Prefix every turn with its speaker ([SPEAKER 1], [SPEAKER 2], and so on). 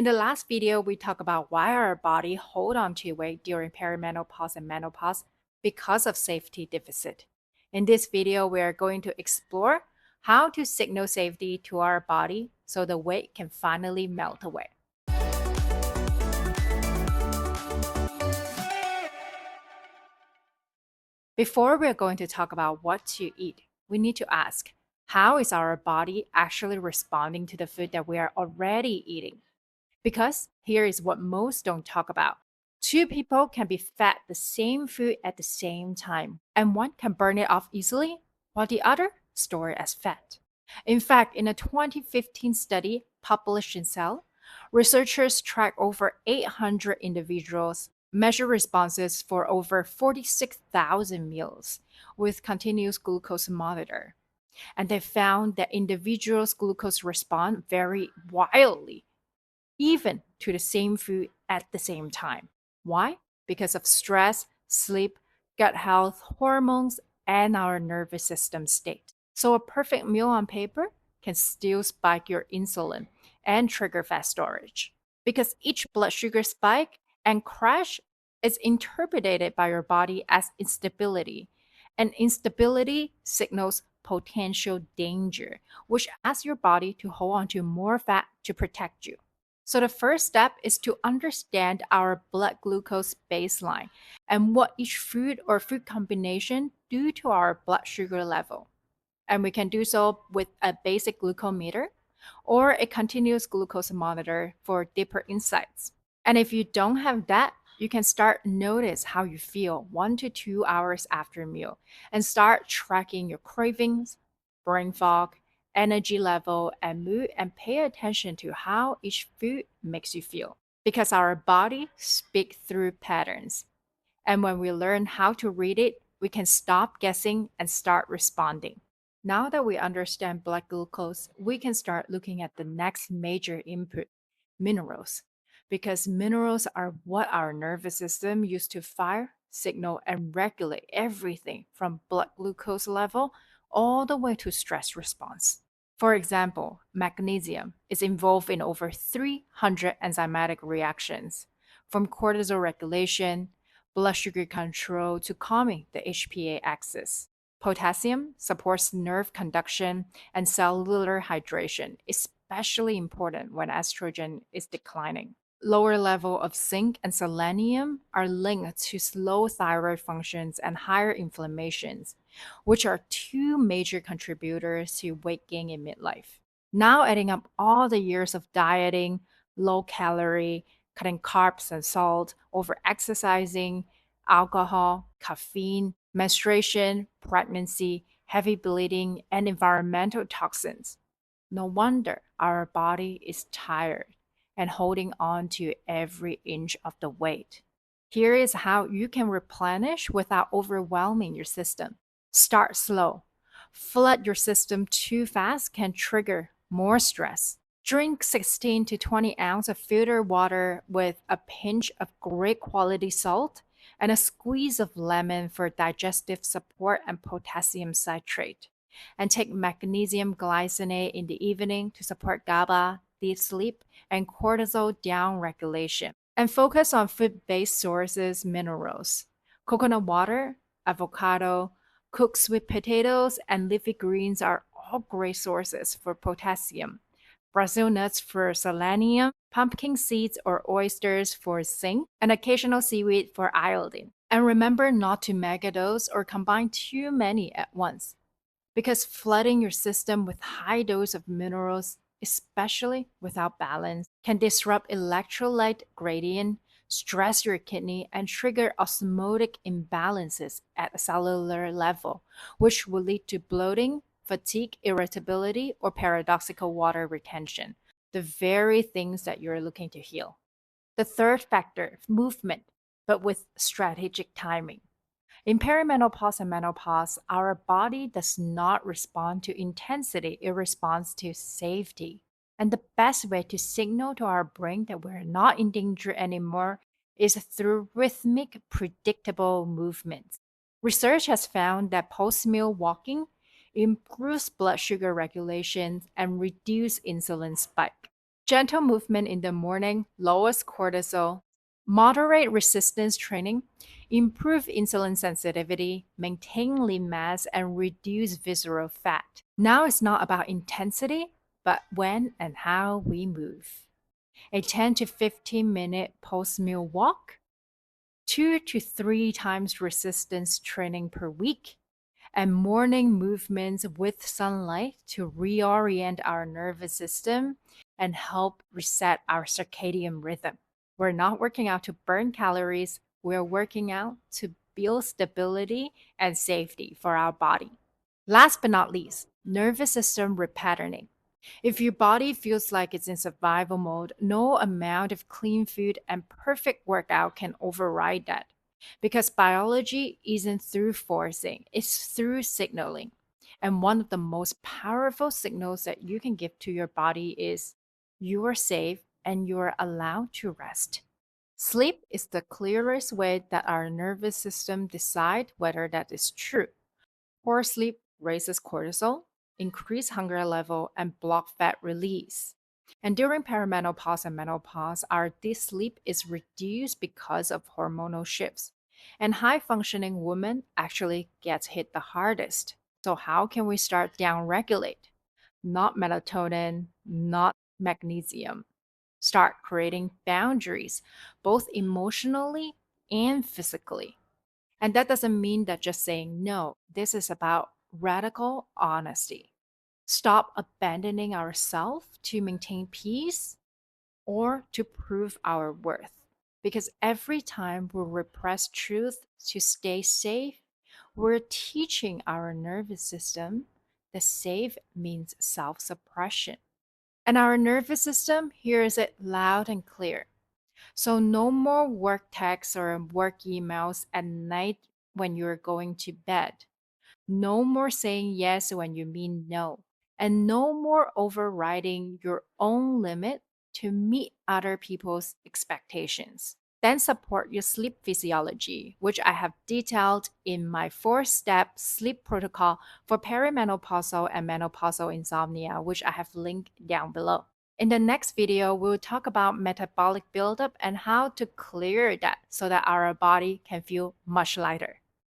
[SPEAKER 1] In the last video, we talked about why our body hold on to weight during perimenopause and menopause because of safety deficit. In this video, we are going to explore how to signal safety to our body so the weight can finally melt away. Before we're going to talk about what to eat, we need to ask, how is our body actually responding to the food that we are already eating? Because here is what most don't talk about. Two people can be fed the same food at the same time, and one can burn it off easily, while the other store it as fat. In fact, in a 2015 study published in Cell, researchers tracked over 800 individuals, measured responses for over 46,000 meals with continuous glucose monitor. And they found that individuals' glucose respond very wildly even to the same food at the same time. Why? Because of stress, sleep, gut health, hormones, and our nervous system state. So, a perfect meal on paper can still spike your insulin and trigger fat storage. Because each blood sugar spike and crash is interpreted by your body as instability, and instability signals potential danger, which asks your body to hold on to more fat to protect you. So, the first step is to understand our blood glucose baseline and what each food or food combination do to our blood sugar level. And we can do so with a basic glucometer or a continuous glucose monitor for deeper insights. And if you don't have that, you can start notice how you feel 1 to 2 hours after a meal and start tracking your cravings, brain fog, energy level, and mood, and pay attention to how each food makes you feel. Because our body speaks through patterns. And when we learn how to read it, we can stop guessing and start responding. Now that we understand blood glucose, we can start looking at the next major input, minerals. Because minerals are what our nervous system used to fire, signal, and regulate everything from blood glucose level all the way to stress response. For example, magnesium is involved in over 300 enzymatic reactions, from cortisol regulation, blood sugar control to calming the HPA axis. Potassium supports nerve conduction and cellular hydration, especially important when estrogen is declining. Lower level of zinc and selenium are linked to slow thyroid functions and higher inflammations, which are two major contributors to weight gain in midlife. Now, adding up all the years of dieting, low calorie, cutting carbs and salt, over exercising, alcohol, caffeine, menstruation, pregnancy, heavy bleeding, and environmental toxins. No wonder our body is tired and holding on to every inch of the weight. Here is how you can replenish without overwhelming your system. Start slow. Flood your system too fast can trigger more stress. Drink 16 to 20 ounces of filtered water with a pinch of great quality salt and a squeeze of lemon for digestive support and potassium citrate. And take magnesium glycinate in the evening to support GABA, deep sleep, and cortisol down regulation. And focus on food based sources, minerals. Coconut water, avocado, cooked sweet potatoes, and leafy greens are all great sources for potassium. Brazil nuts for selenium, pumpkin seeds or oysters for zinc, and occasional seaweed for iodine. And remember not to megadose or combine too many at once, because flooding your system with high dose of minerals, especially without balance, can disrupt electrolyte gradient, stress your kidney, and trigger osmotic imbalances at a cellular level, which will lead to bloating, fatigue, irritability, or paradoxical water retention, the very things that you're looking to heal. The third factor, movement, but with strategic timing. In perimenopause and menopause, our body does not respond to intensity, it responds to safety. And the best way to signal to our brain that we're not in danger anymore is through rhythmic, predictable movements. Research has found that post meal walking improves blood sugar regulation and reduces insulin spike. Gentle movement in the morning lowers cortisol. Moderate resistance training improve insulin sensitivity, maintain lean mass, and reduce visceral fat. Now it's not about intensity, but when and how we move. A 10 to 15-minute post-meal walk, 2 to 3 times resistance training per week, and morning movements with sunlight to reorient our nervous system and help reset our circadian rhythm. We're not working out to burn calories, we're working out to build stability and safety for our body. Last but not least, nervous system repatterning. If your body feels like it's in survival mode, no amount of clean food and perfect workout can override that. Because biology isn't through forcing, it's through signaling. And one of the most powerful signals that you can give to your body is you are safe and you are allowed to rest. Sleep is the clearest way that our nervous system decide whether that is true. Poor sleep raises cortisol, increase hunger level, and block fat release. And during perimenopause and menopause, our deep sleep is reduced because of hormonal shifts. And high functioning women actually gets hit the hardest. So how can we start down regulate? Not melatonin, not magnesium. Start creating boundaries, both emotionally and physically. And that doesn't mean that just saying no. This is about radical honesty. Stop abandoning ourselves to maintain peace or to prove our worth. Because every time we repress truth to stay safe, we're teaching our nervous system that safe means self suppression. And our nervous system hears it loud and clear. So, no more work texts or work emails at night when you're going to bed. No more saying yes when you mean no. And no more overriding your own limit to meet other people's expectations. Then support your sleep physiology, which I have detailed in my 4-step sleep protocol for perimenopausal and menopausal insomnia, which I have linked down below. In the next video, we'll talk about metabolic buildup and how to clear that so that our body can feel much lighter.